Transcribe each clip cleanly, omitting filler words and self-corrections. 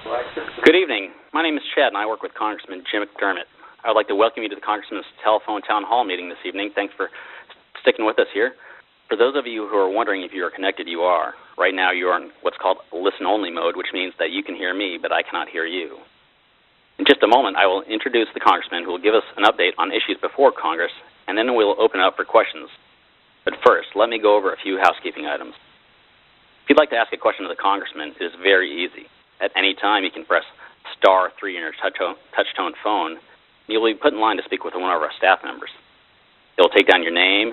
Good evening. My name is Chad, and I work with Congressman Jim McDermott. I would like to welcome you to the Congressman's telephone town hall meeting this evening. Thanks for sticking with us here. For those of you who are wondering if you are connected, you are. Right now, you are in what's called listen-only mode, which means that you can hear me, but I cannot hear you. In just a moment, I will introduce the Congressman, who will give us an update on issues before Congress, and then we'll open it up for questions. But first, let me go over a few housekeeping items. If you'd like to ask a question of the Congressman, it is very easy. At any time, you can press *3 on your touch-tone phone, and you'll be put in line to speak with one of our staff members. They'll take down your name,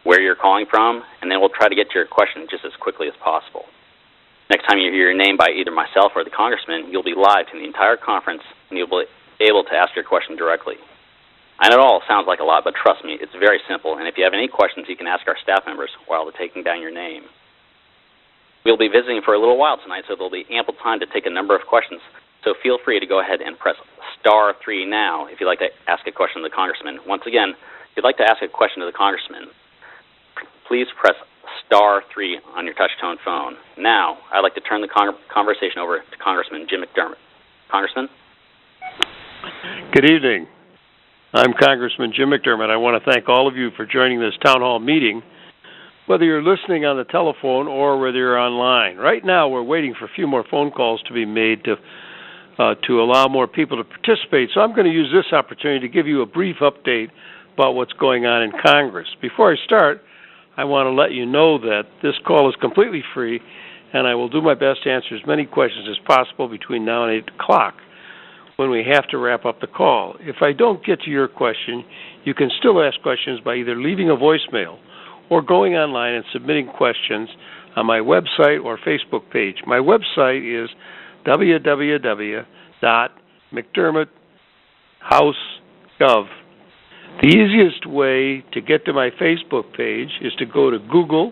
where you're calling from, and then we'll try to get to your question just as quickly as possible. Next time you hear your name by either myself or the Congressman, you'll be live to the entire conference, and you'll be able to ask your question directly. I know it all sounds like a lot, but trust me, it's very simple, and if you have any questions, you can ask our staff members while they're taking down your name. We'll be visiting for a little while tonight, so there'll be ample time to take a number of questions. So feel free to go ahead and press *3 now if you'd like to ask a question of the Congressman. Once again, if you'd like to ask a question of the Congressman, please press *3 on your touch-tone phone. Now, I'd like to turn the conversation over to Congressman Jim McDermott. Congressman? Good evening. I'm Congressman Jim McDermott. I want to thank all of you for joining this town hall meeting, whether you're listening on the telephone or whether you're online. Right now, we're waiting for a few more phone calls to be made to allow more people to participate. So I'm going to use this opportunity to give you a brief update about what's going on in Congress. Before I start, I want to let you know that this call is completely free, and I will do my best to answer as many questions as possible between now and 8 o'clock when we have to wrap up the call. If I don't get to your question, you can still ask questions by either leaving a voicemail or going online and submitting questions on my website or Facebook page. My website is www.mcdermotthouse.gov. The easiest way to get to my Facebook page is to go to Google,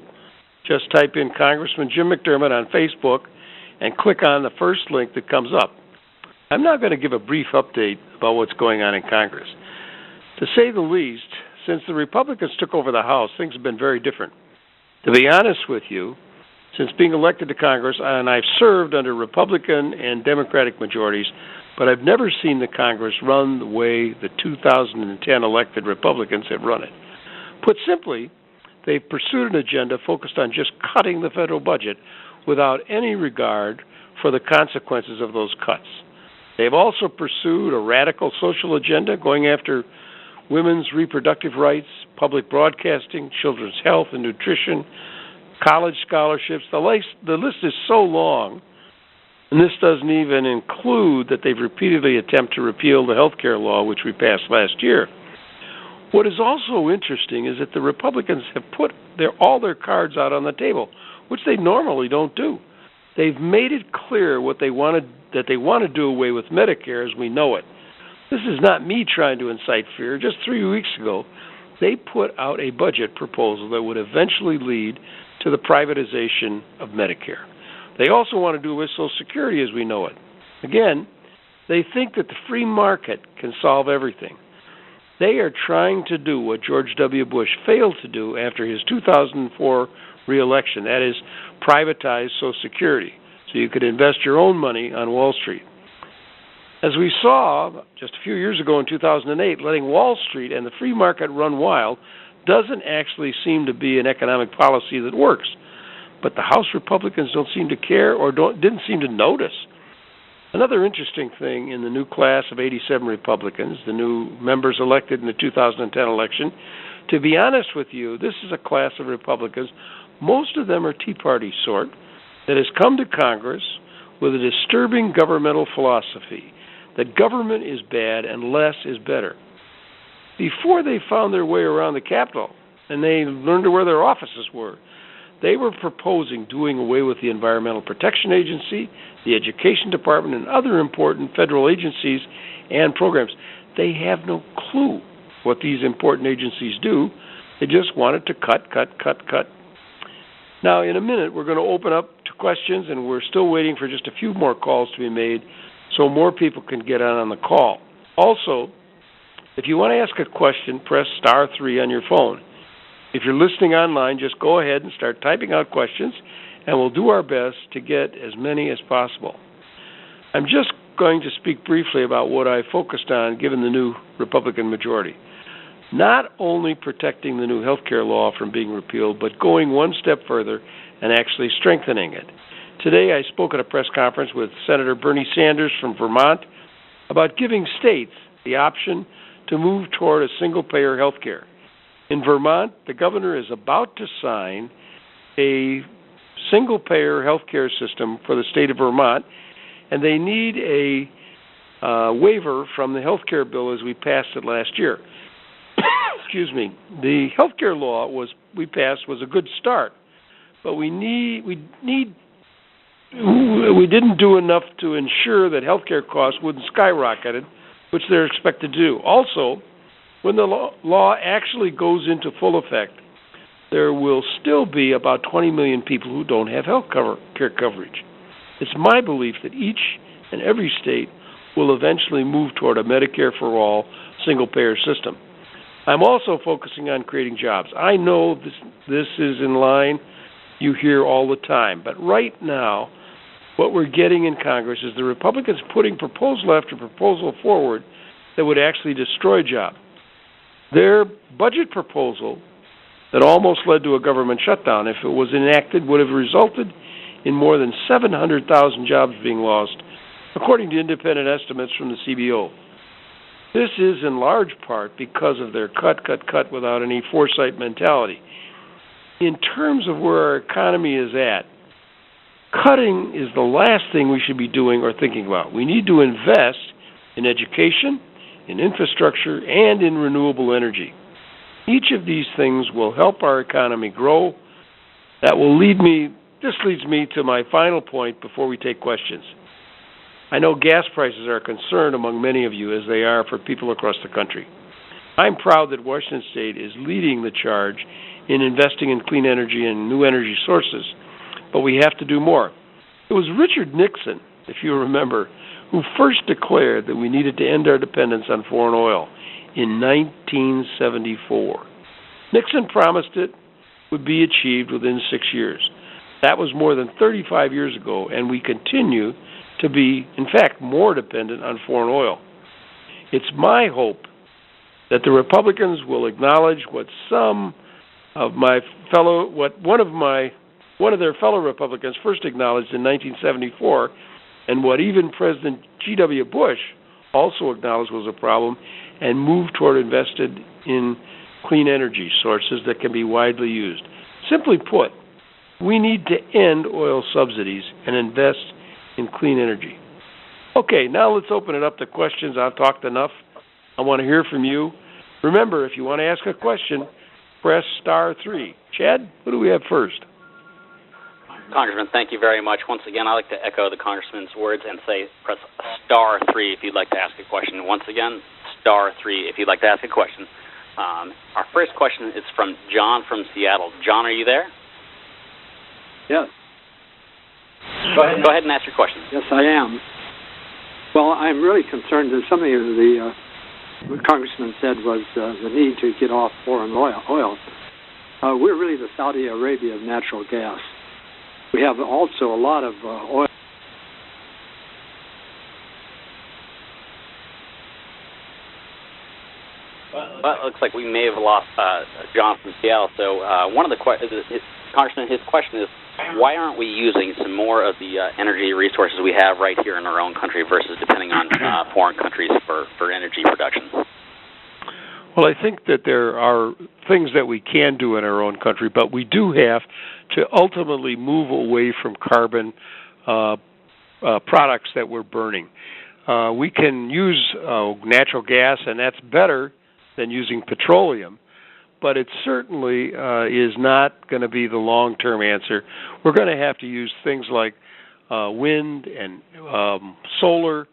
just type in Congressman Jim McDermott on Facebook, and click on the first link that comes up. I'm now going to give a brief update about what's going on in Congress. To say the least, since the Republicans took over the House, things have been very different. To be honest with you, since being elected to Congress, and I've served under Republican and Democratic majorities, but I've never seen the Congress run the way the 2010 elected Republicans have run it. Put simply, they've pursued an agenda focused on just cutting the federal budget without any regard for the consequences of those cuts. They've also pursued a radical social agenda going after women's reproductive rights, public broadcasting, children's health and nutrition, college scholarships. The list is so long, and this doesn't even include that they've repeatedly attempted to repeal the health care law, which we passed last year. What is also interesting is that the Republicans have put all their cards out on the table, which they normally don't do. They've made it clear that they want to do away with Medicare as we know it. This is not me trying to incite fear. Just 3 weeks ago, they put out a budget proposal that would eventually lead to the privatization of Medicare. They also want to do away with Social Security as we know it. Again, they think that the free market can solve everything. They are trying to do what George W. Bush failed to do after his 2004 re-election, that is, privatize Social Security so you could invest your own money on Wall Street. As we saw just a few years ago in 2008, letting Wall Street and the free market run wild doesn't actually seem to be an economic policy that works. But the House Republicans don't seem to care or didn't seem to notice. Another interesting thing in the new class of 87 Republicans, the new members elected in the 2010 election, to be honest with you, this is a class of Republicans, most of them are Tea Party sort, that has come to Congress with a disturbing governmental philosophy that government is bad and less is better. Before they found their way around the Capitol and they learned where their offices were, they were proposing doing away with the Environmental Protection Agency, the Education Department, and other important federal agencies and programs. They have no clue what these important agencies do. They just wanted to cut. Now, in a minute, we're going to open up to questions, and we're still waiting for just a few more calls to be made so more people can get on the call. Also, if you want to ask a question, press *3 on your phone. If you're listening online, just go ahead and start typing out questions, and we'll do our best to get as many as possible. I'm just going to speak briefly about what I focused on given the new Republican majority. Not only protecting the new health care law from being repealed, but going one step further and actually strengthening it. Today I spoke at a press conference with Senator Bernie Sanders from Vermont about giving states the option to move toward a single-payer health care. In Vermont, the governor is about to sign a single-payer health care system for the state of Vermont, and they need a waiver from the health care bill as we passed it last year. Excuse me. The health care law we passed was a good start, but we didn't do enough to ensure that health care costs wouldn't skyrocket, which they're expected to do. Also, when the law actually goes into full effect, there will still be about 20 million people who don't have health care coverage. It's my belief that each and every state will eventually move toward a Medicare for all single-payer system. I'm also focusing on creating jobs. I know this is in line, you hear all the time, but right now, what we're getting in Congress is the Republicans putting proposal after proposal forward that would actually destroy jobs. Their budget proposal that almost led to a government shutdown, if it was enacted, would have resulted in more than 700,000 jobs being lost, according to independent estimates from the CBO. This is in large part because of their cut without any foresight mentality. In terms of where our economy is at, cutting is the last thing we should be doing or thinking about. We need to invest in education, in infrastructure, and in renewable energy. Each of these things will help our economy grow. This leads me to my final point before we take questions. I know gas prices are a concern among many of you, as they are for people across the country. I'm proud that Washington State is leading the charge in investing in clean energy and new energy sources, but we have to do more. It was Richard Nixon, if you remember, who first declared that we needed to end our dependence on foreign oil in 1974. Nixon promised it would be achieved within 6 years. That was more than 35 years ago, and we continue to be, in fact, more dependent on foreign oil. It's my hope that the Republicans will acknowledge what one of their fellow Republicans first acknowledged in 1974, and what even President G.W. Bush also acknowledged was a problem, and move toward invested in clean energy sources that can be widely used. Simply put, we need to end oil subsidies and invest in clean energy. Okay, now let's open it up to questions. I've talked enough. I want to hear from you. Remember, if you want to ask a question, press *3. Chad, what do we have first? Congressman, thank you very much. Once again, I'd like to echo the Congressman's words and say press *3 if you'd like to ask a question. Once again, *3 if you'd like to ask a question. Our first question is from John from Seattle. John, are you there? Yes. Go ahead and ask your question. Yes, I am. Well, I'm really concerned that something the Congressman said was the need to get off foreign oil. We're really the Saudi Arabia of natural gas. We have also a lot of oil. Well, it looks like we may have lost John from Seattle. So one of the Congressman, his question is, why aren't we using some more of the energy resources we have right here in our own country versus depending on foreign countries for energy production? Well, I think that there are things that we can do in our own country, but we do have to ultimately move away from carbon products that we're burning. We can use natural gas, and that's better than using petroleum, but it certainly is not going to be the long-term answer. We're going to have to use things like wind and solar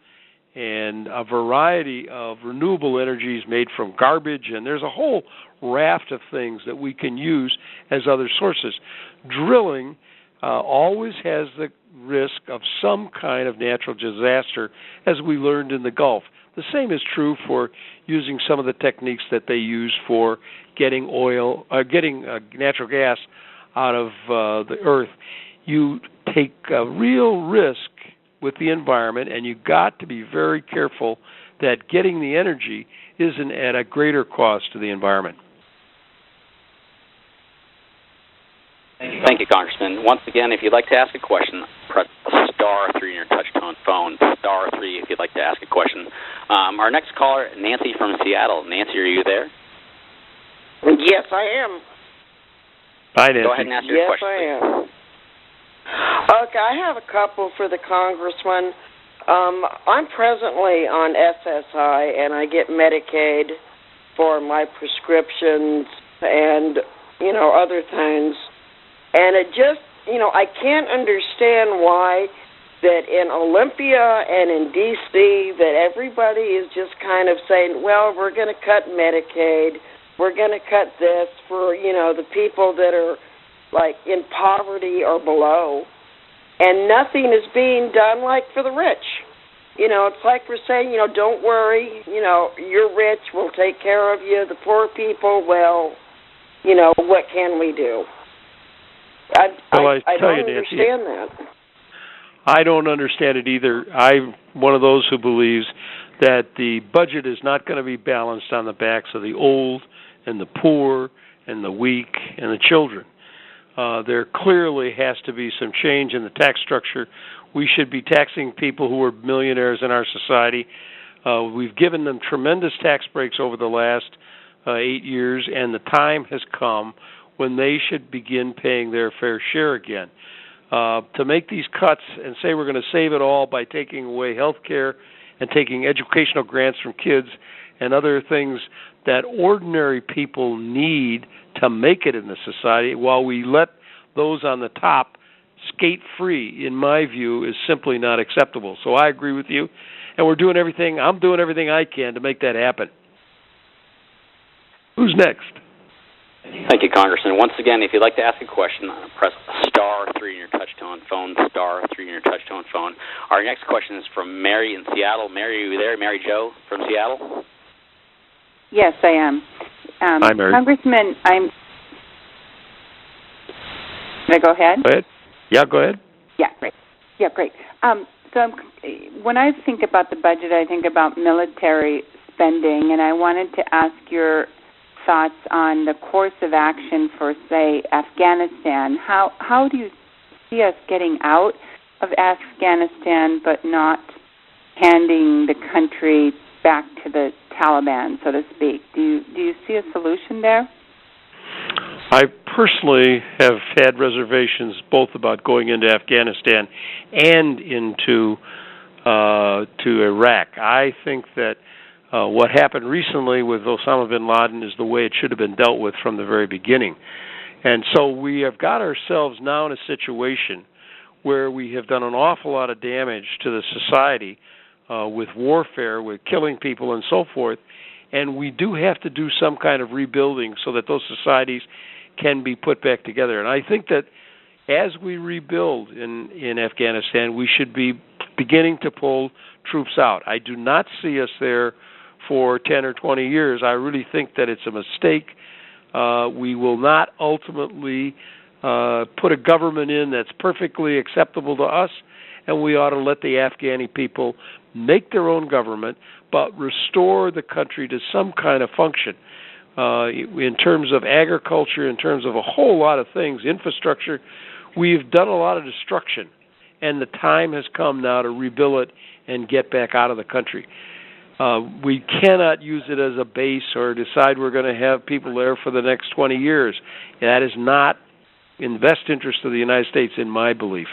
and a variety of renewable energies made from garbage, and there's a whole raft of things that we can use as other sources. Drilling always has the risk of some kind of natural disaster, as we learned in the Gulf. The same is true for using some of the techniques that they use for getting natural gas out of the earth. You take a real risk with the environment, and you've got to be very careful that getting the energy isn't at a greater cost to the environment. Thank you, Congressman. Once again, if you'd like to ask a question, press star 3 on your touch-tone phone, star 3 if you'd like to ask a question. Our next caller, Nancy from Seattle. Nancy, are you there? Yes, I am. Hi, Nancy. Go ahead and ask your question, please. Yes, I am. Okay, I have a couple for the Congressman. I'm presently on SSI, and I get Medicaid for my prescriptions and, other things. And it just, I can't understand why that in Olympia and in D.C. that everybody is just kind of saying, well, we're going to cut Medicaid, we're going to cut this for, the people that are, like, in poverty or below. And nothing is being done, like, for the rich. It's like we're saying, don't worry, you're rich, we'll take care of you. The poor people, well, what can we do? I don't understand that. I don't understand it either. I'm one of those who believes that the budget is not going to be balanced on the backs of the old and the poor and the weak and the children. There clearly has to be some change in the tax structure. We should be taxing people who are millionaires in our society. We've given them tremendous tax breaks over the last 8 years, and the time has come when they should begin paying their fair share again. To make these cuts and say we're going to save it all by taking away health care and taking educational grants from kids and other things that ordinary people need to make it in the society, while we let those on the top skate free, in my view, is simply not acceptable. So I agree with you, and I'm doing everything I can to make that happen. Who's next? Thank you, Congressman. Once again, if you'd like to ask a question, press star 3 on your touch-tone phone, star 3 on your touch-tone phone. Our next question is from Mary in Seattle. Mary, are you there? Mary Jo from Seattle? Yes, I am. Hi, Mary. Congressman, Can I go ahead? Go ahead. Yeah, go ahead. Yeah, great. When I think about the budget, I think about military spending, and I wanted to ask your thoughts on the course of action for, say, Afghanistan. How do you see us getting out of Afghanistan but not handing the country back to the Taliban, so to speak? Do you see a solution there? I personally have had reservations both about going into Afghanistan and into to Iraq. I think that what happened recently with Osama bin Laden is the way it should have been dealt with from the very beginning. And so we have got ourselves now in a situation where we have done an awful lot of damage to the society with warfare, with killing people and so forth, and we do have to do some kind of rebuilding so that those societies can be put back together. And I think that as we rebuild in Afghanistan, we should be beginning to pull troops out. I do not see us there for 10 or 20 years. I really think that it's a mistake. We will not ultimately put a government in that's perfectly acceptable to us, and we ought to let the Afghani people make their own government, but restore the country to some kind of function in terms of agriculture, in terms of a whole lot of things, infrastructure. We've done a lot of destruction, and the time has come now to rebuild it and get back out of the country. We cannot use it as a base or decide we're going to have people there for the next 20 years. That is not in the best interest of the United States, in my belief.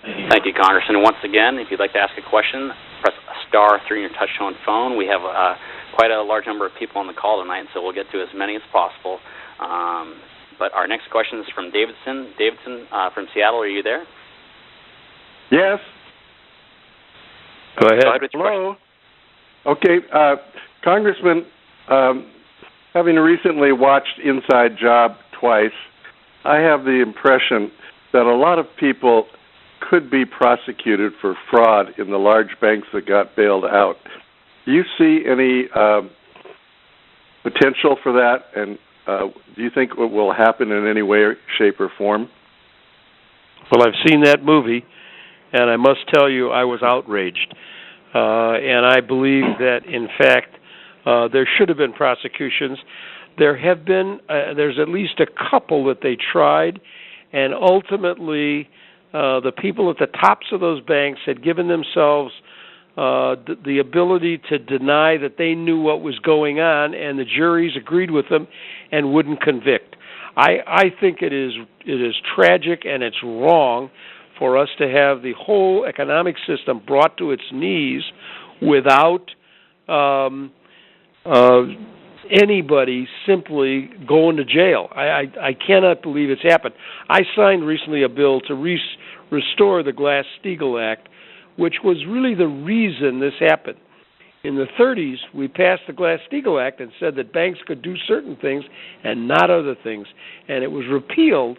Thank you, Congressman. Once again, if you'd like to ask a question, press star 3 on your touch-tone phone. We have quite a large number of people on the call tonight, so we'll get to as many as possible. But our next question is from Davidson. Davidson from Seattle, are you there? Yes. Go ahead. Go ahead with your Hello. Okay, Congressman, having recently watched Inside Job twice, I have the impression that a lot of people could be prosecuted for fraud in the large banks that got bailed out. Do you see any potential for that, and do you think it will happen in any way, shape, or form? Well, I've seen that movie, and I must tell you I was outraged. And I believe that, in fact, there should have been prosecutions. There have been, there's at least a couple that they tried, and ultimately the people at the tops of those banks had given themselves the ability to deny that they knew what was going on, and the juries agreed with them and wouldn't convict. I think it is tragic and it's wrong for us to have the whole economic system brought to its knees without anybody simply going to jail. I cannot believe it's happened. I signed recently a bill to restore the Glass-Steagall Act, which was really the reason this happened. In the 30s, we passed the Glass-Steagall Act and said that banks could do certain things and not other things, and it was repealed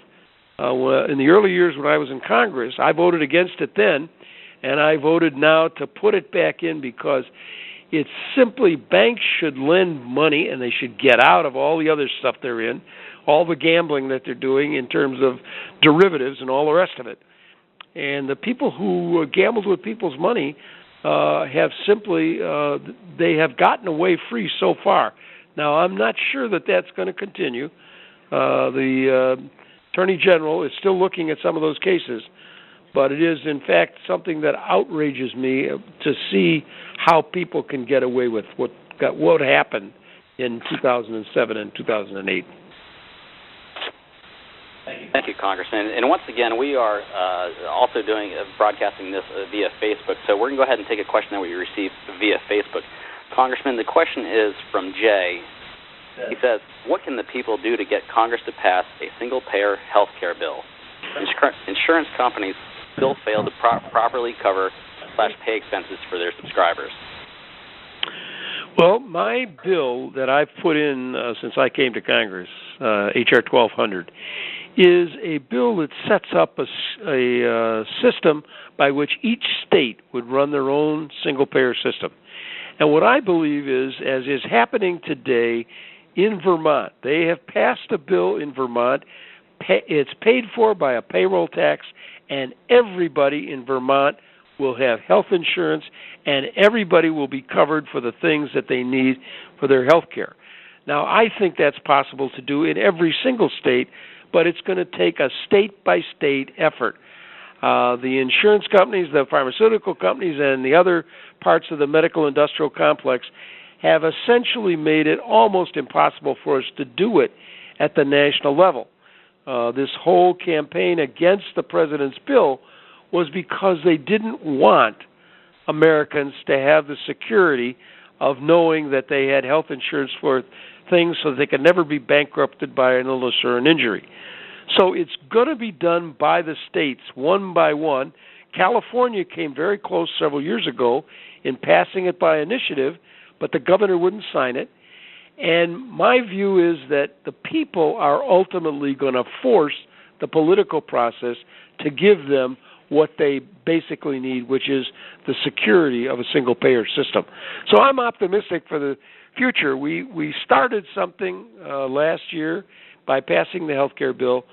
in the early years when I was in Congress. I voted against it then, and I voted now to put it back in because it's simply banks should lend money and they should get out of all the other stuff they're in, all the gambling that they're doing in terms of derivatives and all the rest of it. And the people who gambled with people's money have simply, they have gotten away free so far. Now, I'm not sure that that's going to continue. The Attorney General is still looking at some of those cases, but it is, in fact, something that outrages me to see how people can get away with what happened in 2007 and 2008. Thank you, Congressman. And once again, we are also broadcasting this via Facebook. So we're going to go ahead and take a question that we received via Facebook. Congressman, the question is from Jay. He says, what can the people do to get Congress to pass a single-payer health care bill? Insurance companies still fail to properly cover / pay expenses for their subscribers. Well, my bill that I've put in since I came to Congress, H.R. 1200, is a bill that sets up a system by which each state would run their own single-payer system. And what I believe is, as is happening today in Vermont, they have passed a bill in Vermont. It's paid for by a payroll tax, and everybody in Vermont will have health insurance, and everybody will be covered for the things that they need for their health care. Now, I think that's possible to do in every single state, but it's going to take a state-by-state effort. The insurance companies, the pharmaceutical companies, and the other parts of the medical industrial complex have essentially made it almost impossible for us to do it at the national level. This whole campaign against the president's bill was because they didn't want Americans to have the security of knowing that they had health insurance for things so that they could never be bankrupted by an illness or an injury. So it's going to be done by the states, one by one. California came very close several years ago in passing it by initiative, but the governor wouldn't sign it. And my view is that the people are ultimately going to force the political process to give them what they basically need, which is the security of a single-payer system. So I'm optimistic for the future. We started something last year by passing the health care bill,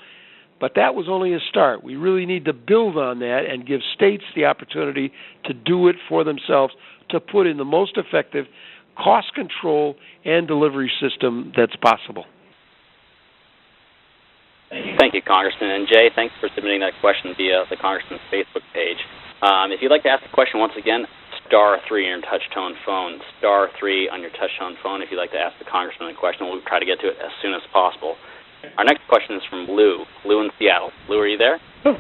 but that was only a start. We really need to build on that and give states the opportunity to do it for themselves, to put in the most effective cost control and delivery system that's possible. Thank you, Congressman. And Jay, thanks for submitting that question via the Congressman's Facebook page. If you'd like to ask a question, once again, *3 on your touch-tone phone. *3 on your touch-tone phone if you'd like to ask the Congressman a question. We'll try to get to it as soon as possible. Our next question is from Lou. Lou in Seattle. Lou, are you there? Oh.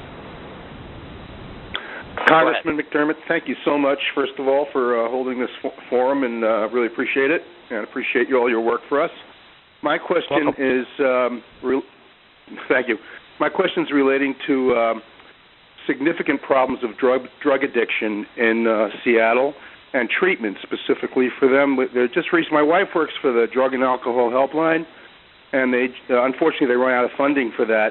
Congressman McDermott, thank you so much, first of all, for holding this forum, and really appreciate it, and appreciate all your work for us. My question is, thank you. My question is relating to significant problems of drug addiction in Seattle and treatment specifically for them. Just recently, my wife works for the Drug and Alcohol Helpline, and they unfortunately they run out of funding for that.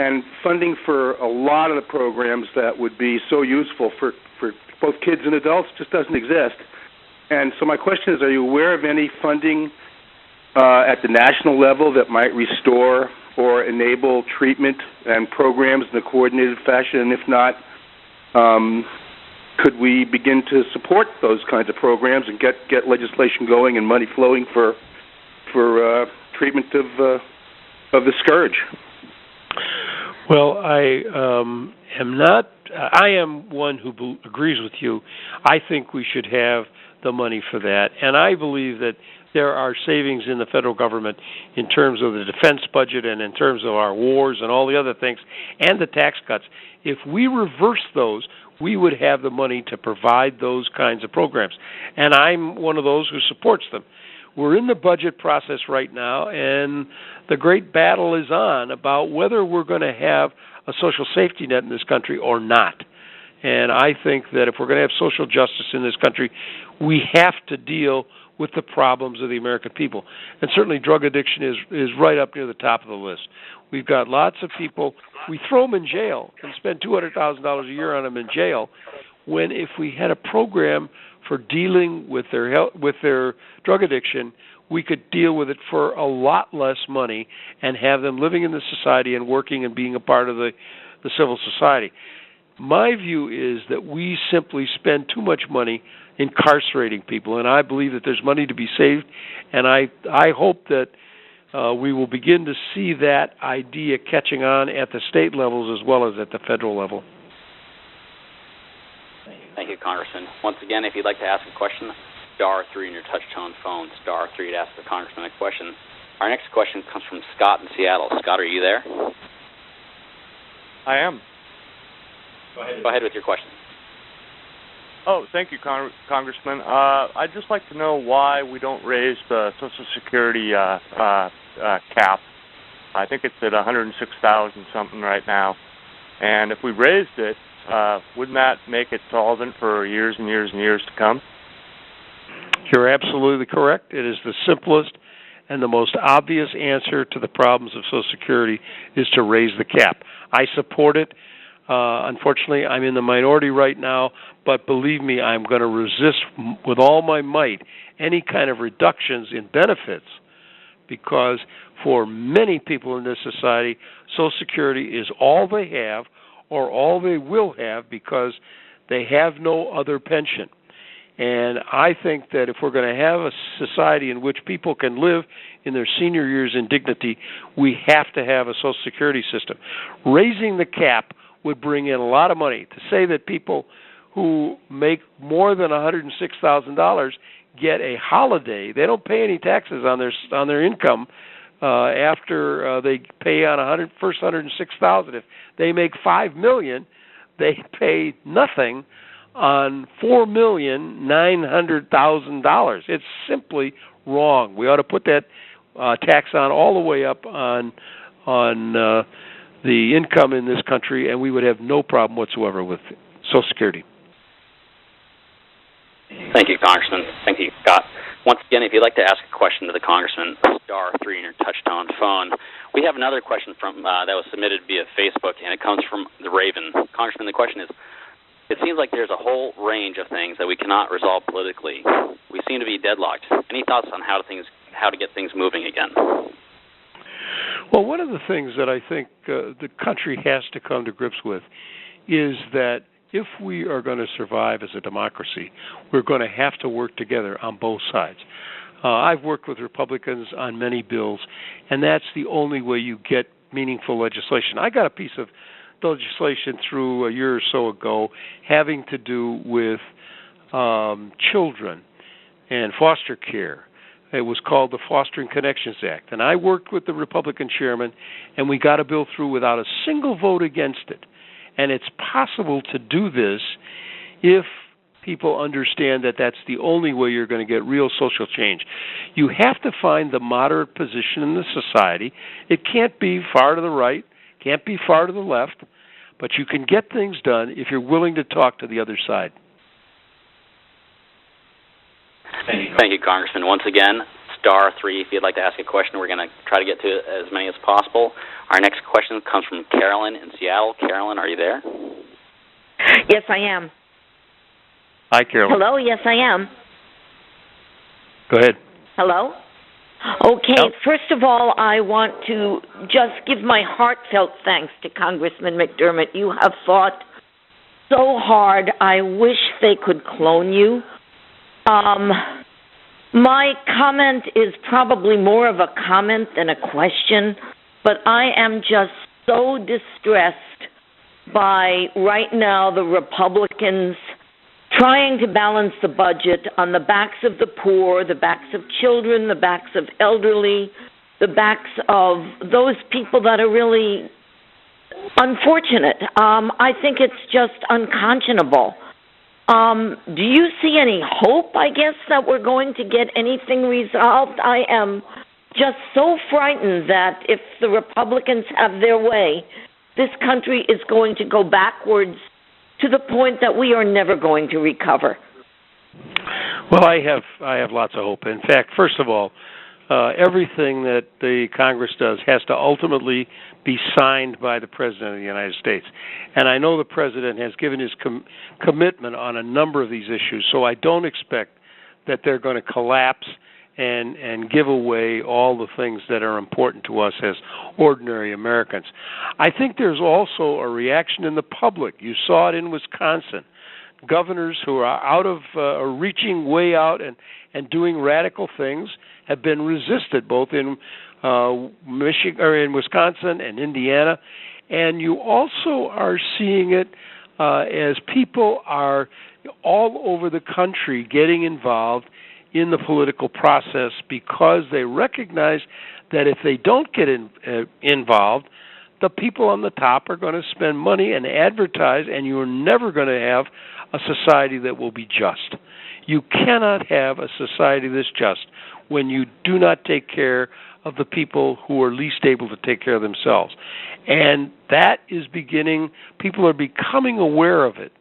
And funding for a lot of the programs that would be so useful for both kids and adults just doesn't exist. And so my question is, are you aware of any funding at the national level that might restore or enable treatment and programs in a coordinated fashion? And if not, could we begin to support those kinds of programs and get legislation going and money flowing for treatment of the scourge? Well, I am one who agrees with you. I think we should have the money for that, and I believe that there are savings in the federal government in terms of the defense budget and in terms of our wars and all the other things and the tax cuts. If we reverse those, we would have the money to provide those kinds of programs, and I'm one of those who supports them. We're in the budget process right now, and the great battle is on about whether we're going to have a social safety net in this country or not. And I think that if we're going to have social justice in this country, we have to deal with the problems of the American people. And certainly drug addiction is right up near the top of the list. We've got lots of people, we throw them in jail and spend $200,000 a year on them in jail, when if we had a program for dealing with their drug addiction, we could deal with it for a lot less money and have them living in the society and working and being a part of the civil society. My view is that we simply spend too much money incarcerating people, and I believe that there's money to be saved, and I hope that we will begin to see that idea catching on at the state levels as well as at the federal level. Thank you, Congressman. Once again, if you'd like to ask a question, *3 on your touch-tone phone, *3 to ask the Congressman a question. Our next question comes from Scott in Seattle. Scott, are you there? I am. Go ahead with your question. Oh, thank you, Congressman. I'd just like to know why we don't raise the Social Security cap. I think it's at $106,000 something right now. And if we raised it, wouldn't that make it solvent for years and years and years to come? You're absolutely correct. It is the simplest and the most obvious answer to the problems of Social Security is to raise the cap. I support it. Unfortunately, I'm in the minority right now, but believe me, I'm going to resist with all my might any kind of reductions in benefits, because for many people in this society, Social Security is all they have or all they will have because they have no other pension. And I think that if we're going to have a society in which people can live in their senior years in dignity, we have to have a Social Security system. Raising the cap would bring in a lot of money. To say that people who make more than $106,000 get a holiday, they don't pay any taxes on their income after they pay on first $106,000. If they make $5 million, they pay nothing on $4,900,000. It's simply wrong. We ought to put that tax on all the way up on the income in this country, and we would have no problem whatsoever with Social Security. Thank you, Congressman. Thank you, Scott. Once again, if you'd like to ask a question to the Congressman, *3 on your touch-tone phone. We have another question from that was submitted via Facebook, and it comes from the Raven. Congressman, the question is, it seems like there's a whole range of things that we cannot resolve politically. We seem to be deadlocked. Any thoughts on how to get things moving again? Well, one of the things that I think the country has to come to grips with is that if we are going to survive as a democracy, we're going to have to work together on both sides. I've worked with Republicans on many bills, and that's the only way you get meaningful legislation. I got a piece of legislation through a year or so ago having to do with children and foster care. It was called the Fostering Connections Act, and I worked with the Republican chairman, and we got a bill through without a single vote against it. And it's possible to do this if people understand that that's the only way you're going to get real social change. You have to find the moderate position in the society. It can't be far to the right, can't be far to the left, but you can get things done if you're willing to talk to the other side. Thank you, Congressman. Once again, *3 if you'd like to ask a question. We're going to try to get to as many as possible. Our next question comes from Carolyn in Seattle. Carolyn, are you there? Yes, I am. Hi, Carolyn. Hello, yes, I am. Go ahead. Hello? Okay, First of all, I want to just give my heartfelt thanks to Congressman McDermott. You have fought so hard. I wish they could clone you. My comment is probably more of a comment than a question, but I am just so distressed by right now the Republicans trying to balance the budget on the backs of the poor, the backs of children, the backs of elderly, the backs of those people that are really unfortunate. I think it's just unconscionable. Do you see any hope, I guess, that we're going to get anything resolved? I am just so frightened that if the Republicans have their way, this country is going to go backwards to the point that we are never going to recover. Well, I have lots of hope. In fact, first of all, everything that the Congress does has to ultimately be signed by the President of the United States. And I know the President has given his commitment on a number of these issues, so I don't expect that they're going to collapse and give away all the things that are important to us as ordinary Americans. I think there's also a reaction in the public. You saw it in Wisconsin. Governors who are reaching way out and doing radical things have been resisted, both in Michigan or in Wisconsin and Indiana. And you also are seeing it as people are all over the country getting involved in the political process because they recognize that if they don't get involved, the people on the top are going to spend money and advertise, and you're never going to have a society that will be just. You cannot have a society that's just when you do not take care of the people who are least able to take care of themselves. And that is beginning, people are becoming aware of it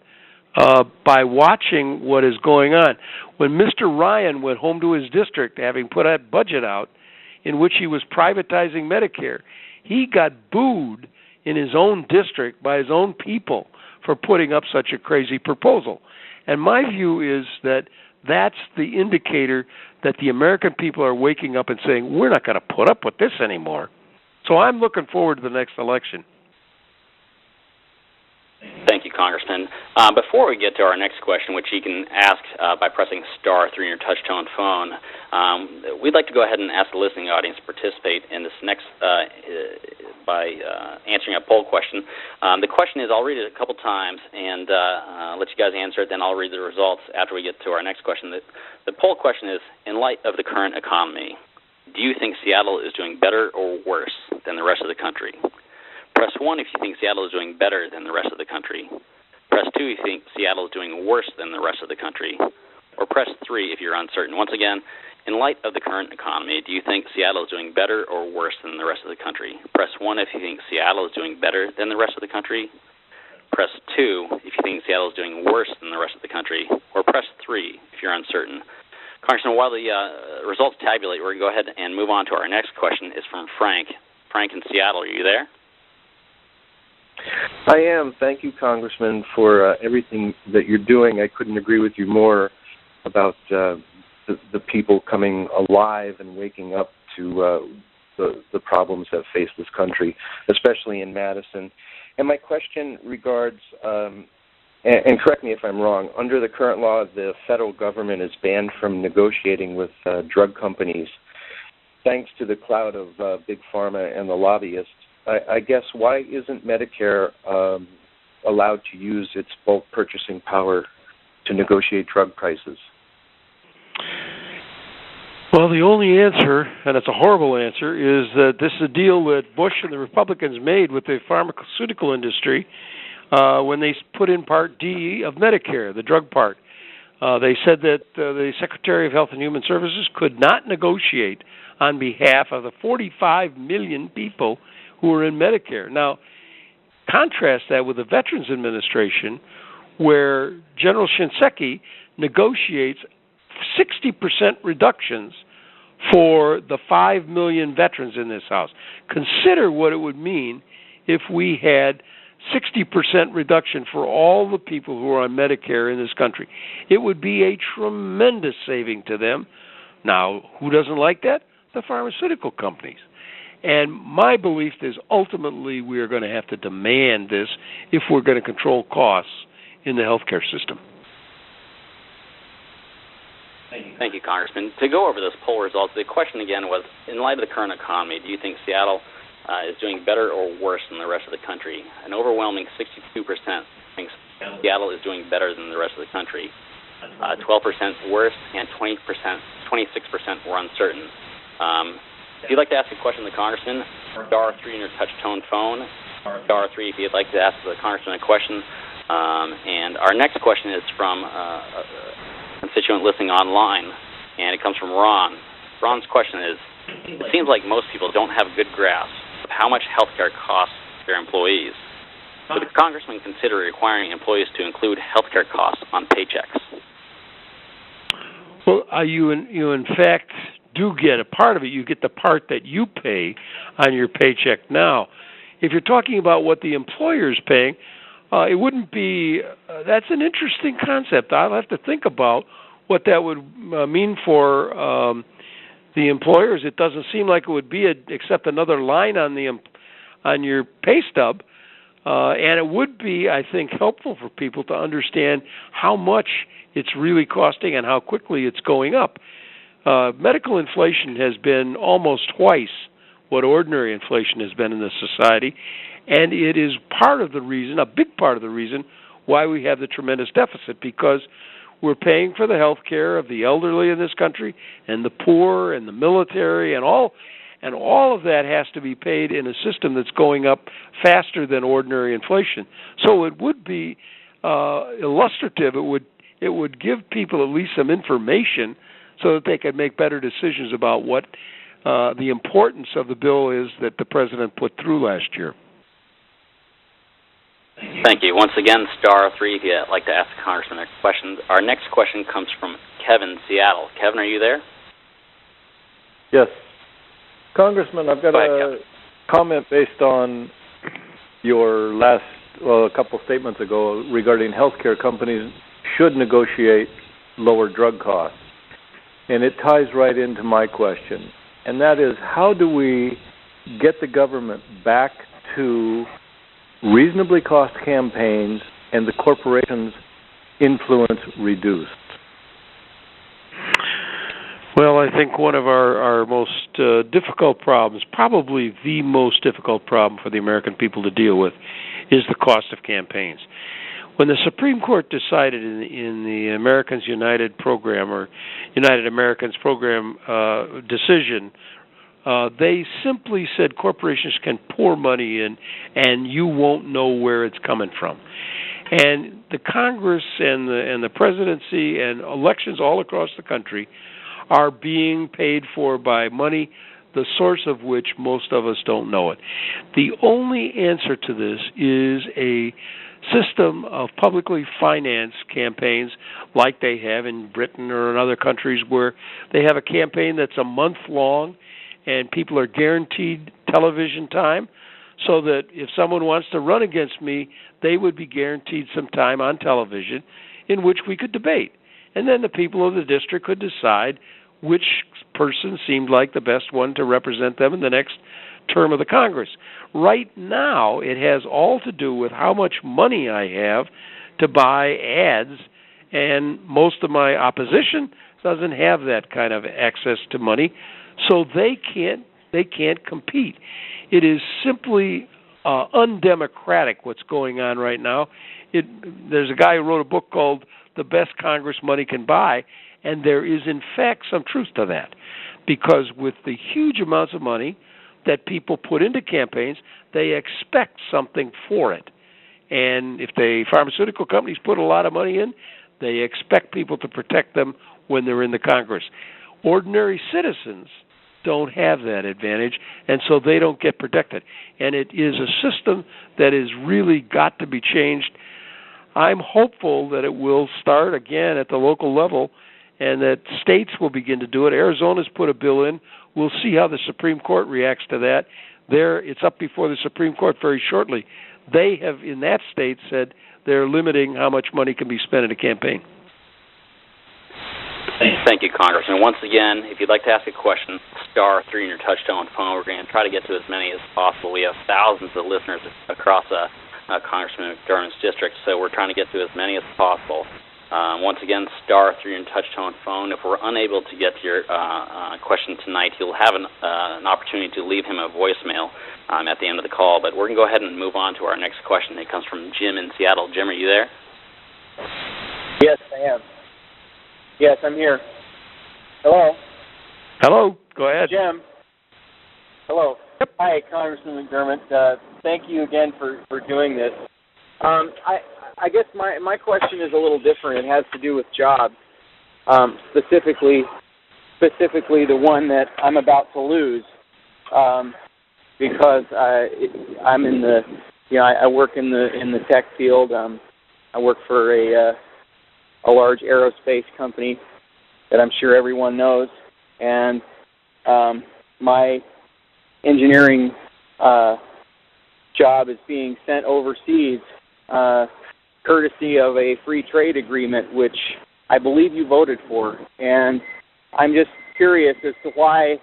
by watching what is going on. When Mr. Ryan went home to his district, having put a budget out in which he was privatizing Medicare, he got booed in his own district by his own people for putting up such a crazy proposal. And my view is that that's the indicator that the American people are waking up and saying, we're not going to put up with this anymore. So I'm looking forward to the next election. Thank you, Congressman. Before we get to our next question, which you can ask by pressing star through your touch-tone phone, we'd like to go ahead and ask the listening audience to participate in this next by answering a poll question. The question is, I'll read it a couple times and let you guys answer it, then I'll read the results after we get to our next question. The poll question is, in light of the current economy, do you think Seattle is doing better or worse than the rest of the country? Press 1 if you think Seattle is doing better than the rest of the country. Press 2 if you think Seattle is doing worse than the rest of the country. Or press 3 if you're uncertain. Once again, in light of the current economy, do you think Seattle is doing better or worse than the rest of the country? Press 1 if you think Seattle is doing better than the rest of the country. Press 2 if you think Seattle is doing worse than the rest of the country. Or press 3 if you're uncertain. Congressman, while the results tabulate, we're going to go ahead and move on to our next question. It's from Frank. Frank in Seattle, are you there? I am. Thank you, Congressman, for everything that you're doing. I couldn't agree with you more about the people coming alive and waking up to the problems that face this country, especially in Madison. And my question regards, and correct me if I'm wrong, under the current law, the federal government is banned from negotiating with drug companies. Thanks to the clout of Big Pharma and the lobbyists, I guess, why isn't Medicare allowed to use its bulk purchasing power to negotiate drug prices? Well, the only answer, and it's a horrible answer, is that this is a deal that Bush and the Republicans made with the pharmaceutical industry when they put in Part D of Medicare, the drug part. They said that the Secretary of Health and Human Services could not negotiate on behalf of the 45 million people who are in Medicare. Now, contrast that with the Veterans Administration, where General Shinseki negotiates 60% reductions for the 5 million veterans in this House. Consider what it would mean if we had 60% reduction for all the people who are on Medicare in this country. It would be a tremendous saving to them. Now, who doesn't like that? The pharmaceutical companies. And my belief is ultimately we are going to have to demand this if we're going to control costs in the healthcare system. Thank you, Congressman. To go over those poll results, the question again was, in light of the current economy, do you think Seattle is doing better or worse than the rest of the country? An overwhelming 62% thinks Seattle is doing better than the rest of the country. 12% worse, and 26% were uncertain. If you'd like to ask a question to the Congressman, star 3 on your touch-tone phone. Star 3 if you'd like to ask the Congressman a question. And our next question is from a constituent listening online, and it comes from Ron. Ron's question is, it seems like most people don't have a good grasp of how much health care costs their employees. Would the Congressman consider requiring employees to include health care costs on paychecks? Well, you in fact do get a part of it. You get the part that you pay on your paycheck now. If you're talking about what the employer's paying, it wouldn't be, that's an interesting concept. I'll have to think about what that would mean for the employers. It doesn't seem like it would be except another line on your pay stub. And it would be, I think, helpful for people to understand how much it's really costing and how quickly it's going up. Medical inflation has been almost twice what ordinary inflation has been in this society, and it is part of the reason, a big part of the reason, why we have the tremendous deficit, because we're paying for the health care of the elderly in this country and the poor and the military and all of that has to be paid in a system that's going up faster than ordinary inflation. So it would be illustrative. It would give people at least some information so that they could make better decisions about what the importance of the bill is that the President put through last year. Thank you. Once again, star 3 if you'd like to ask the Congressman a question. Our next question comes from Kevin, Seattle. Kevin, are you there? Yes. Congressman, I've got a comment based on your a couple statements ago regarding healthcare companies should negotiate lower drug costs. And it ties right into my question. And that is, how do we get the government back to reasonably cost campaigns and the corporations' influence reduced? Well, I think one of our most difficult problems, probably the most difficult problem for the American people to deal with, is the cost of campaigns. When the Supreme Court decided in the Americans United program, or United Americans program decision, they simply said corporations can pour money in and you won't know where it's coming from. And the Congress and the presidency and elections all across the country are being paid for by money, the source of which most of us don't know it. The only answer to this is a system of publicly financed campaigns like they have in Britain or in other countries, where they have a campaign that's a month long and people are guaranteed television time, so that if someone wants to run against me, they would be guaranteed some time on television in which we could debate. And then the people of the district could decide which person seemed like the best one to represent them in the next term of the Congress. Right now, it has all to do with how much money I have to buy ads, and most of my opposition doesn't have that kind of access to money, so they can't compete. It is simply undemocratic what's going on right now. There's a guy who wrote a book called The Best Congress Money Can Buy, and there is in fact some truth to that, because with the huge amounts of money that people put into campaigns, they expect something for it. And if the pharmaceutical companies put a lot of money in, they expect people to protect them when they're in the Congress. Ordinary citizens don't have that advantage, and so they don't get protected. And it is a system that has really got to be changed. I'm hopeful that it will start again at the local level and that states will begin to do it. Arizona's put a bill in. We'll see how the Supreme Court reacts to that. It's up before the Supreme Court very shortly. They have, in that state, said they're limiting how much money can be spent in a campaign. Thank you, Congressman. Once again, if you'd like to ask a question, star 3 on your touch-tone phone. We're going to try to get to as many as possible. We have thousands of listeners across Congressman McDermott's district, so we're trying to get to as many as possible. Once again, star through your touch-tone phone. If we're unable to get to your question tonight, you'll have an opportunity to leave him a voicemail at the end of the call. But we're going to go ahead and move on to our next question. It comes from Jim in Seattle. Jim, are you there? Yes, I am. Yes, I'm here. Hello? Hello. Go ahead. Jim. Hello. Yep. Hi, Congressman McDermott. Thank you again for doing this. I guess my question is a little different. It has to do with jobs, specifically the one that I'm about to lose, because I'm in the, I work in the tech field. I work for a large aerospace company that I'm sure everyone knows, and my engineering job is being sent overseas, courtesy of a free trade agreement, which I believe you voted for. And I'm just curious as to why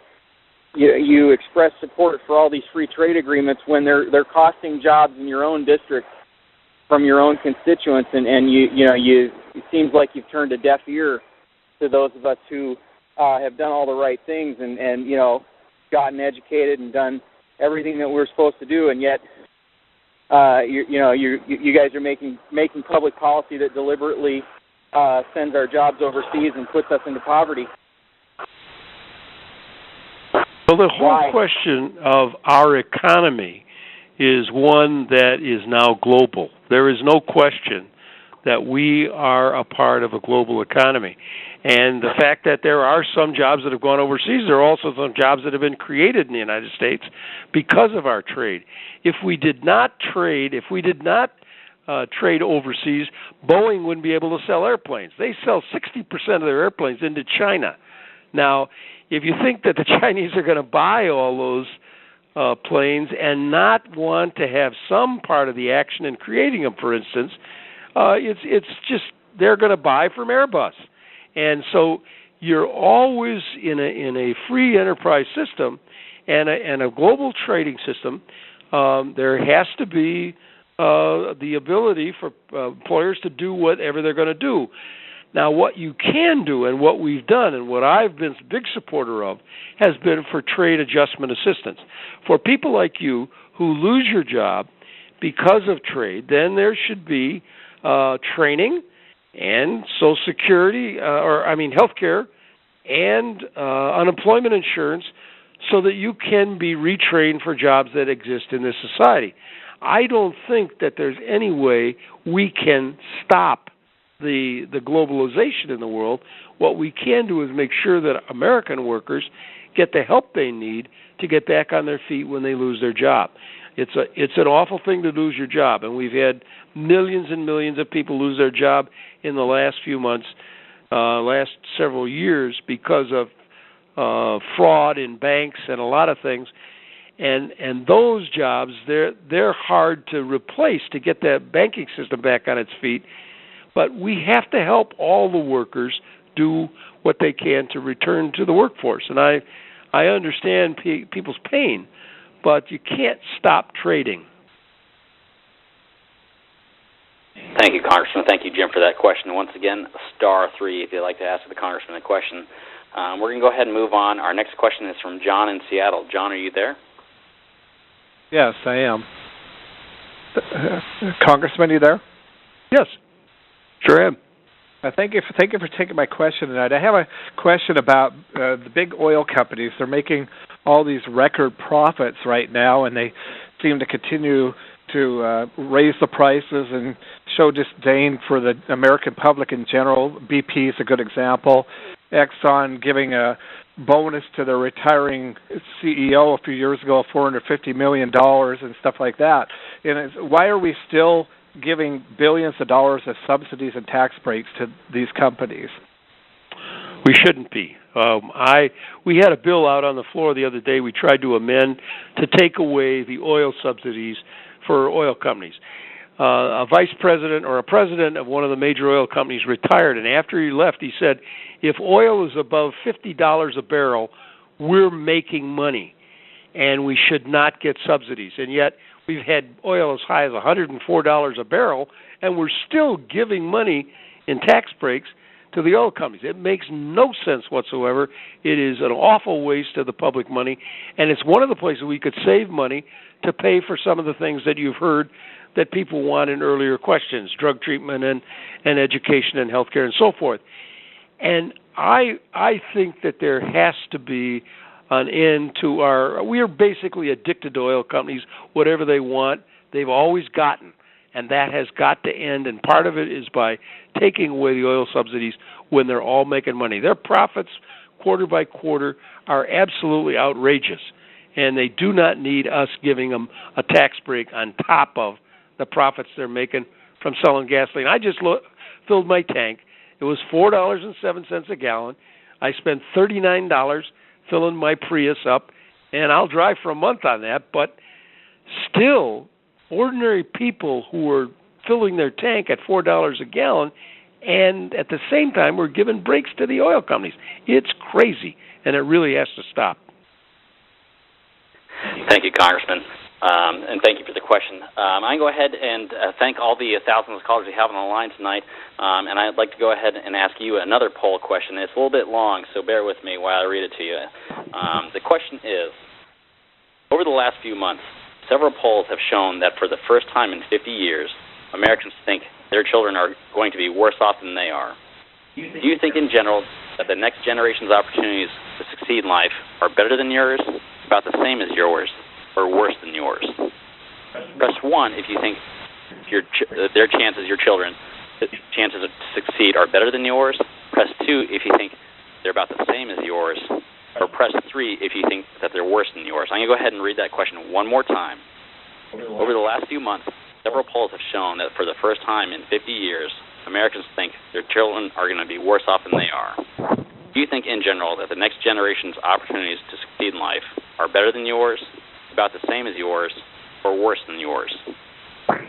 you express support for all these free trade agreements when they're costing jobs in your own district from your own constituents, and it seems like you've turned a deaf ear to those of us who have done all the right things and gotten educated and done everything that we're supposed to do, and yet you guys are making public policy that deliberately sends our jobs overseas and puts us into poverty. Well, the whole question of our economy is one that is now global. There is no question that we are a part of a global economy. And the fact that there are some jobs that have gone overseas, there are also some jobs that have been created in the United States because of our trade. If we did not trade overseas, Boeing wouldn't be able to sell airplanes. They sell 60% of their airplanes into China. Now, if you think that the Chinese are going to buy all those planes and not want to have some part of the action in creating them, for instance, it's just they're going to buy from Airbus. And so you're always in a free enterprise system and a global trading system. There has to be the ability for employers to do whatever they're going to do. Now, what you can do and what we've done and what I've been a big supporter of has been for trade adjustment assistance. For people like you who lose your job because of trade, then there should be training and Social Security, health care and unemployment insurance so that you can be retrained for jobs that exist in this society. I don't think that there's any way we can stop the globalization in the world. What we can do is make sure that American workers get the help they need to get back on their feet when they lose their job. It's an awful thing to lose your job, and we've had millions and millions of people lose their job in the last few months, last several years because of fraud in banks and a lot of things. And those jobs, they're hard to replace to get that banking system back on its feet. But we have to help all the workers do what they can to return to the workforce. And I understand people's pain, but you can't stop trading. Thank you, Congressman. Thank you, Jim, for that question. Once again, *3 if you'd like to ask the Congressman a question. We're going to go ahead and move on. Our next question is from John in Seattle. John, are you there? Yes, I am. Congressman, are you there? Yes, sure am. Thank you for taking my question tonight. I have a question about the big oil companies. They're making all these record profits right now, and they seem to continue to raise the prices and show disdain for the American public in general. BP is a good example. Exxon giving a bonus to their retiring CEO a few years ago of $450 million and stuff like that. And why are we still giving billions of dollars of subsidies and tax breaks to these companies? We shouldn't be. We had a bill out on the floor the other day we tried to amend to take away the oil subsidies for oil companies. A vice president or a president of one of the major oil companies retired, and after he left, he said, if oil is above $50 a barrel, we're making money. and we should not get subsidies. And yet we've had oil as high as $104 a barrel, and we're still giving money in tax breaks to the oil companies. It makes no sense whatsoever. It is an awful waste of the public money, and it's one of the places we could save money to pay for some of the things that you've heard that people want in earlier questions, drug treatment and education and health care and so forth. And I think that there has to be an end to we are basically addicted to oil companies. Whatever they want, they've always gotten. And that has got to end, and part of it is by taking away the oil subsidies when they're all making money. Their profits, quarter by quarter, are absolutely outrageous, and they do not need us giving them a tax break on top of the profits they're making from selling gasoline. I just filled my tank. It was $4.07 a gallon. I spent $39 filling my Prius up, and I'll drive for a month on that, but still, ordinary people who were filling their tank at $4 a gallon, and at the same time we're giving breaks to the oil companies. It's crazy, and it really has to stop. Thank you, Congressman, and thank you for the question. I can go ahead and thank all the thousands of callers we have on the line tonight, and I'd like to go ahead and ask you another poll question. It's a little bit long, so bear with me while I read it to you. The question is, over the last few months, several polls have shown that for the first time in 50 years, Americans think their children are going to be worse off than they are. Do you think in general that the next generation's opportunities to succeed in life are better than yours, about the same as yours, or worse than yours? Press 1 if you think their chances, your children's chances to succeed are better than yours. Press 2 if you think they're about the same as yours. Or press 3 if you think that they're worse than yours. I'm going to go ahead and read that question one more time. Over the last few months, several polls have shown that for the first time in 50 years, Americans think their children are going to be worse off than they are. Do you think in general that the next generation's opportunities to succeed in life are better than yours, about the same as yours, or worse than yours?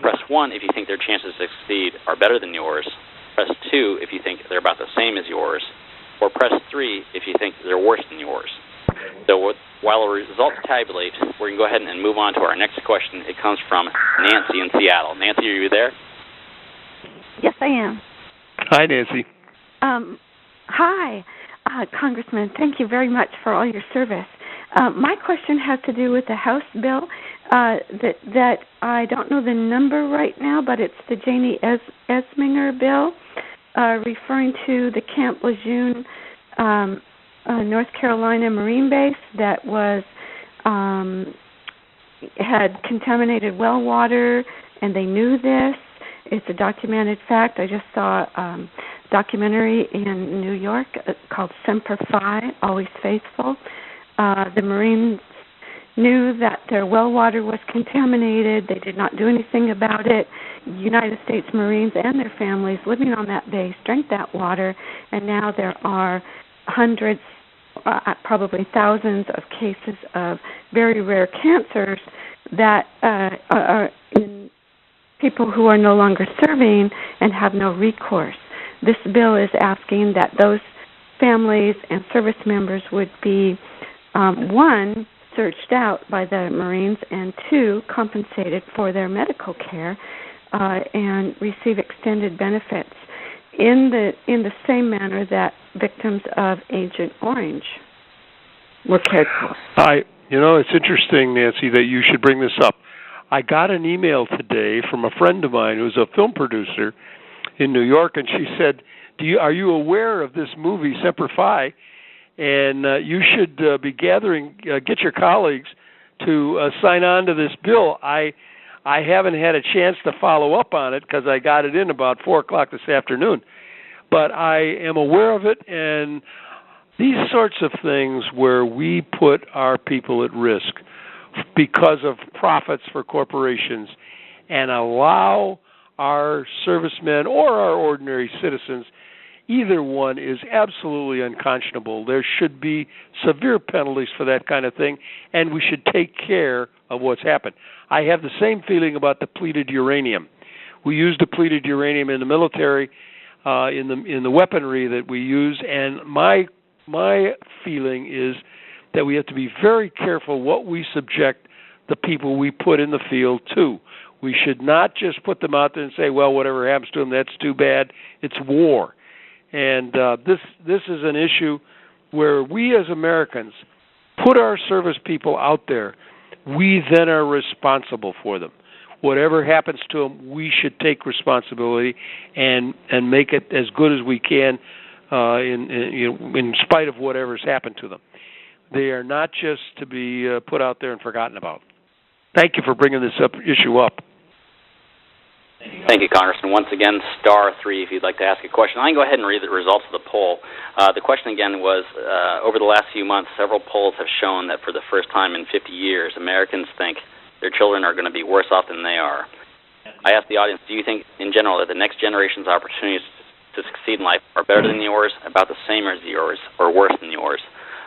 Press 1 if you think their chances to succeed are better than yours. Press 2 if you think they're about the same as yours. Or press 3 if you think they're worse than yours. So while the results tabulate, we're going to go ahead and move on to our next question. It comes from Nancy in Seattle. Nancy, are you there? Yes, I am. Hi, Nancy. Hi, Congressman. Thank you very much for all your service. My question has to do with the House bill that I don't know the number right now, but it's the Janie Esminger bill. Referring to the Camp Lejeune, North Carolina Marine base that was had contaminated well water, and they knew this. It's a documented fact. I just saw a documentary in New York called Semper Fi, Always Faithful. The Marines knew that their well water was contaminated. They did not do anything about it. United States Marines and their families living on that base drank that water, and now there are hundreds, probably thousands of cases of very rare cancers that are in people who are no longer serving and have no recourse. This bill is asking that those families and service members would be, one, searched out by the Marines, and two, compensated for their medical care and receive extended benefits in the same manner that victims of Agent Orange were cared for. It's interesting, Nancy, that you should bring this up. I got an email today from a friend of mine who's a film producer in New York, and she said, are you aware of this movie, Semper Fi? And you should be get your colleagues to sign on to this bill. I haven't had a chance to follow up on it because I got it in about 4 o'clock this afternoon. But I am aware of it, and these sorts of things where we put our people at risk because of profits for corporations and allow our servicemen or our ordinary citizens, either one is absolutely unconscionable. There should be severe penalties for that kind of thing, and we should take care of what's happened. I have the same feeling about depleted uranium. We use depleted uranium in the military, in the weaponry that we use, and my feeling is that we have to be very careful what we subject the people we put in the field to. We should not just put them out there and say, well, whatever happens to them, that's too bad. It's war. And this is an issue where we as Americans put our service people out there. We then are responsible for them. Whatever happens to them, we should take responsibility and make it as good as we can in spite of whatever's happened to them. They are not just to be put out there and forgotten about. Thank you for bringing this issue up. Thank you, Congressman. Once again, *3 if you'd like to ask a question. I can go ahead and read the results of the poll. The question again was, over the last few months, several polls have shown that for the first time in 50 years, Americans think their children are going to be worse off than they are. I asked the audience, do you think, in general, that the next generation's opportunities to succeed in life are better than yours, about the same as yours, or worse than yours?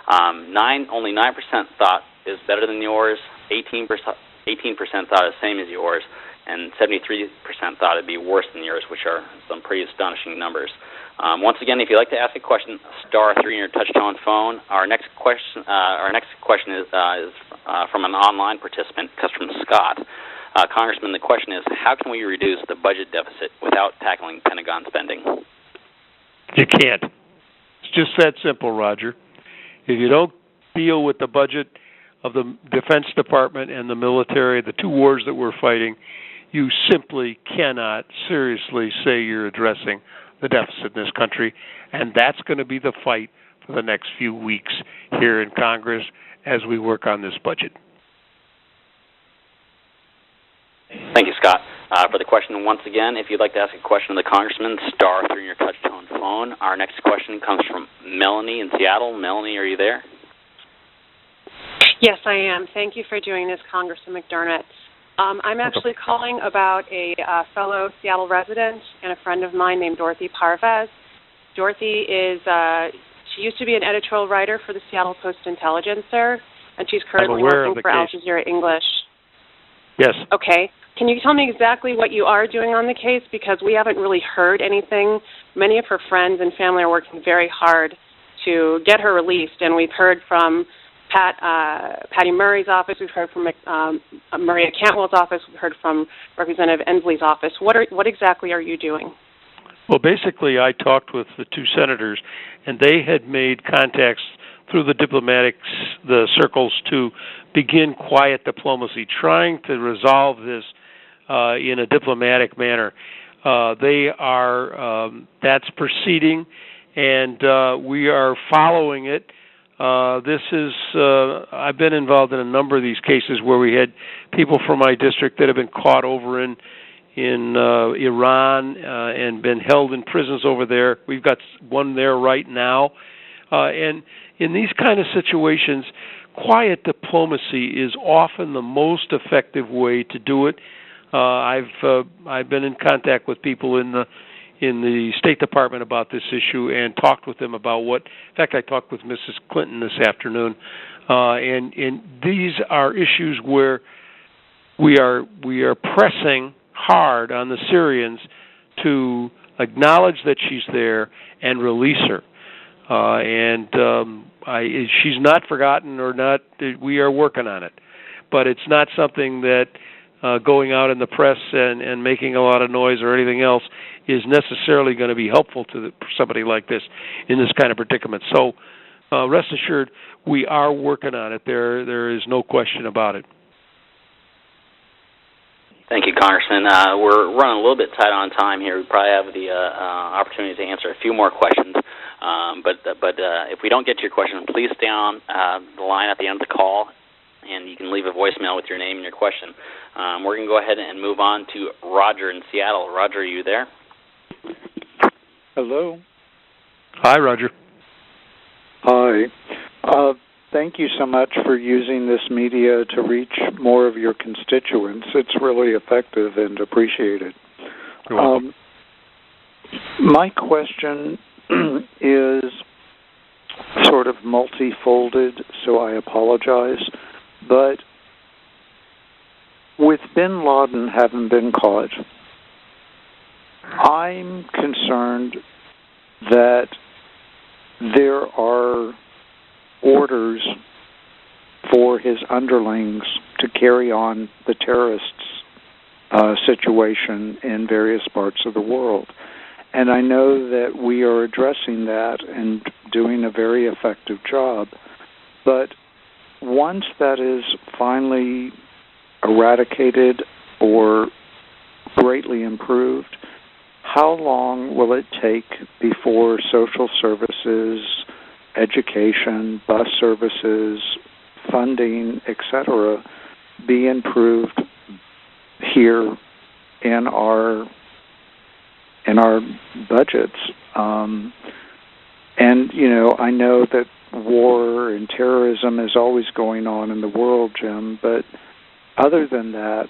Only 9% thought is better than yours, 18% thought is same as yours, and 73% thought it'd be worse than yours, which are some pretty astonishing numbers. Once again, if you'd like to ask a question, *3 on your touch-tone phone. Our next question is from an online participant, comes from Scott. Congressman, the question is, how can we reduce the budget deficit without tackling Pentagon spending? You can't. It's just that simple, Roger. If you don't deal with the budget of the Defense Department and the military, the two wars that we're fighting, you simply cannot seriously say you're addressing the deficit in this country, and that's going to be the fight for the next few weeks here in Congress as we work on this budget. Thank you, Scott. For the question, once again, if you'd like to ask a question of the Congressman, *3 on your touch-tone phone. Our next question comes from Melanie in Seattle. Melanie, are you there? Yes, I am. Thank you for doing this, Congressman McDermott. I'm actually calling about a fellow Seattle resident and a friend of mine named Dorothy Parvez. Dorothy she used to be an editorial writer for the Seattle Post-Intelligencer, and she's currently working for Al Jazeera English. Yes. Okay. Can you tell me exactly what you are doing on the case? Because we haven't really heard anything. Many of her friends and family are working very hard to get her released, and we've heard from Patty Murray's office, we've heard from Maria Cantwell's office, we've heard from Representative Inslee's office. What exactly are you doing? Well, basically, I talked with the two senators, and they had made contacts through the circles to begin quiet diplomacy, trying to resolve this in a diplomatic manner. That's proceeding, and we are following it. I've been involved in a number of these cases where we had people from my district that have been caught over in Iran and been held in prisons over there. We've got one there right now. And in these kind of situations, quiet diplomacy is often the most effective way to do it. I've been in contact with people in the State Department about this issue and talked with them about in fact, I talked with Mrs. Clinton this afternoon, and these are issues where we are pressing hard on the Syrians to acknowledge that she's there and release her. She's not forgotten or not. We are working on it, but it's not something that going out in the press and making a lot of noise or anything else is necessarily going to be helpful to somebody like this in this kind of predicament. So rest assured, we are working on it. There is no question about it. Thank you, Congressman. We're running a little bit tight on time here. We probably have the opportunity to answer a few more questions. But if we don't get to your question, please stay on the line at the end of the call, and you can leave a voicemail with your name and your question. We're going to go ahead and move on to Roger in Seattle. Roger, are you there? Hello. Hi, Roger. Hi. Thank you so much for using this media to reach more of your constituents. It's really effective and appreciated. You're welcome. My question is sort of multifolded, so I apologize. But with bin Laden having been caught, I'm concerned that there are orders for his underlings to carry on the terrorists' situation in various parts of the world. And I know that we are addressing that and doing a very effective job. But once that is finally eradicated or greatly improved, how long will it take before social services, education, bus services, funding, etc., be improved here in our budgets? And I know that war and terrorism is always going on in the world, Jim, but other than that,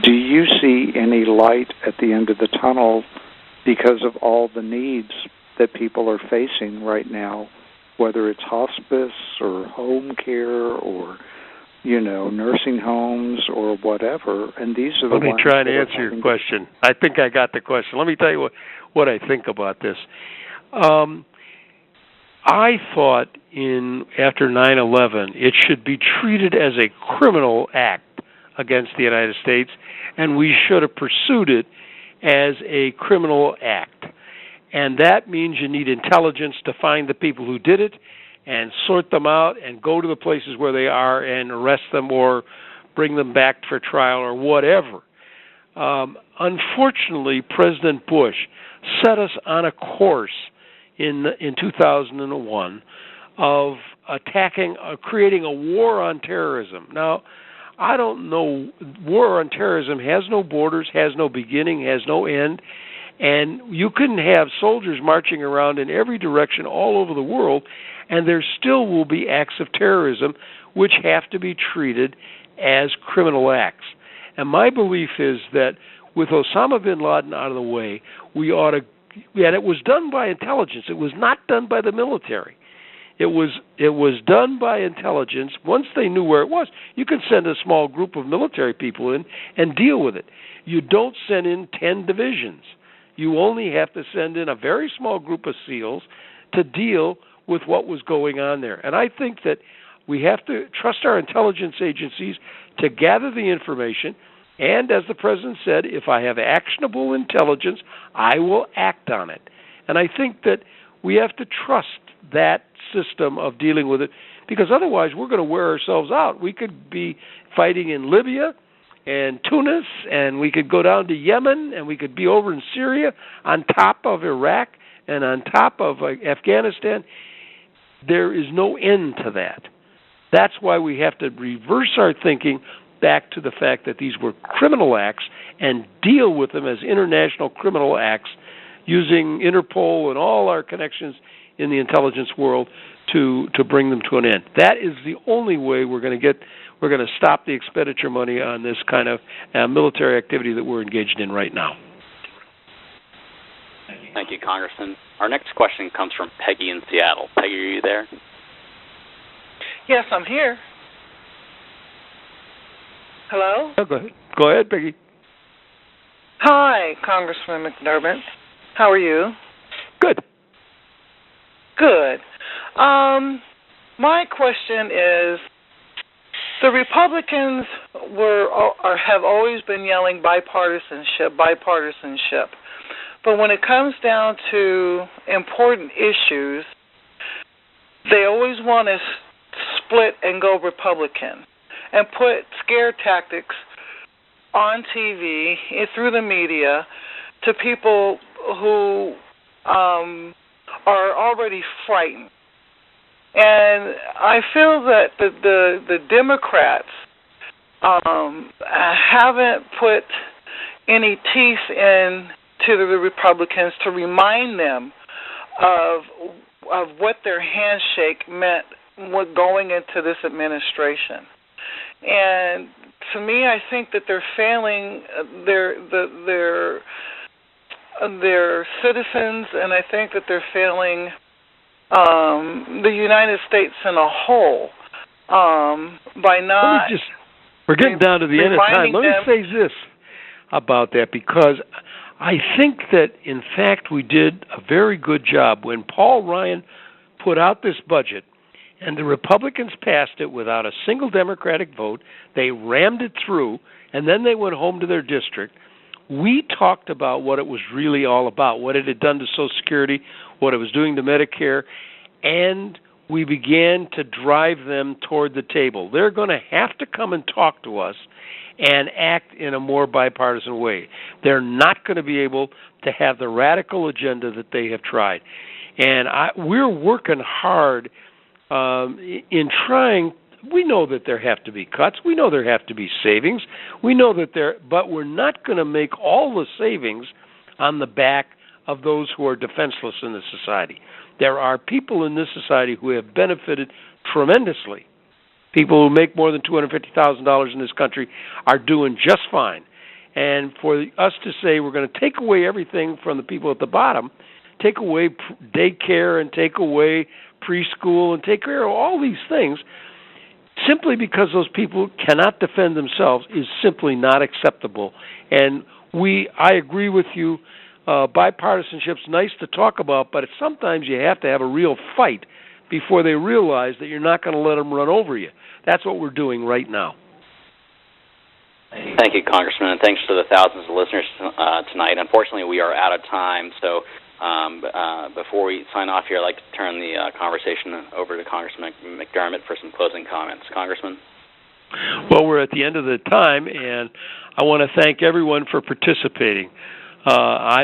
do you see any light at the end of the tunnel because of all the needs that people are facing right now, whether it's hospice or home care or, nursing homes or whatever? And these are the ones. Let me try to answer your question. I think I got the question. Let me tell you what I think about this. I thought after 9/11, it should be treated as a criminal act against the United States, and we should have pursued it as a criminal act. And that means you need intelligence to find the people who did it and sort them out and go to the places where they are and arrest them or bring them back for trial or whatever. Unfortunately, President Bush set us on a course in 2001 of creating a war on terrorism. Now, I don't know, war on terrorism has no borders, has no beginning, has no end, and you couldn't have soldiers marching around in every direction all over the world, and there still will be acts of terrorism which have to be treated as criminal acts. And my belief is that with Osama bin Laden out of the way, we ought to, and it was done by intelligence, it was not done by the military. It was done by intelligence. Once they knew where it was, you can send a small group of military people in and deal with it. You don't send in 10 divisions. You only have to send in a very small group of SEALs to deal with what was going on there. And I think that we have to trust our intelligence agencies to gather the information, and as the President said, if I have actionable intelligence, I will act on it. And I think that we have to trust that system of dealing with it, because otherwise we're going to wear ourselves out. We could be fighting in Libya and Tunis, and we could go down to Yemen, and we could be over in Syria on top of Iraq and on top of Afghanistan. There is no end to that. That's why we have to reverse our thinking back to the fact that these were criminal acts and deal with them as international criminal acts using Interpol and all our connections in the intelligence world to bring them to an end. That is the only way we're going to stop the expenditure money on this kind of military activity that we're engaged in right now. Thank you, Congressman. Our next question comes from Peggy in Seattle. Peggy, are you there? Yes, I'm here. Hello? Oh, go ahead, Peggy. Hi, Congressman McDermott. How are you? Good. Good. My question is, the Republicans have always been yelling bipartisanship. But when it comes down to important issues, they always want to split and go Republican and put scare tactics on TV through the media to people who are already frightened. And I feel that the Democrats haven't put any teeth into the Republicans to remind them of what their handshake meant with going into this administration. And to me, I think that they're failing their citizens, and I think that they're failing the United States in a whole by not. We're getting down to the end of time. Let me say this about that, because I think that, in fact, we did a very good job when Paul Ryan put out this budget And the Republicans passed it without a single Democratic vote. They rammed it through, and then they went home to their district. We talked about what it was really all about, what it had done to Social Security, what it was doing to Medicare, and we began to drive them toward the table. They're going to have to come and talk to us and act in a more bipartisan way. They're not going to be able to have the radical agenda that they have tried. And we're working hard in trying. We know that there have to be cuts. We know there have to be savings. We know that but we're not going to make all the savings on the back of those who are defenseless in this society. There are people in this society who have benefited tremendously. People who make more than $250,000 in this country are doing just fine. And for us to say we're going to take away everything from the people at the bottom, take away daycare and take away preschool and take care of all these things, simply because those people cannot defend themselves, is simply not acceptable. And I agree with you, bipartisanship's nice to talk about, but sometimes you have to have a real fight before they realize that you're not going to let them run over you. That's what we're doing right now. Thank you, Congressman, and thanks to the thousands of listeners tonight. Unfortunately, we are out of time, so before we sign off here, I'd like to turn the conversation over to Congressman McDermott for some closing comments. Congressman? Well, we're at the end of the time, and I want to thank everyone for participating.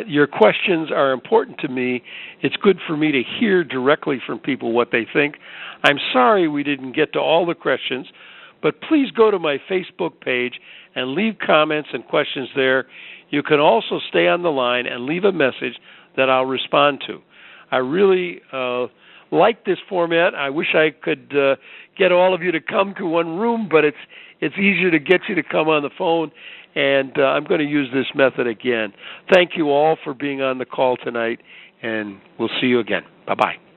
Your questions are important to me. It's good for me to hear directly from people what they think. I'm sorry we didn't get to all the questions, but please go to my Facebook page and leave comments and questions there. You can also stay on the line and leave a message that I'll respond to. I really like this format. I wish I could get all of you to come to one room, but it's easier to get you to come on the phone, and I'm going to use this method again. Thank you all for being on the call tonight, and we'll see you again. Bye-bye.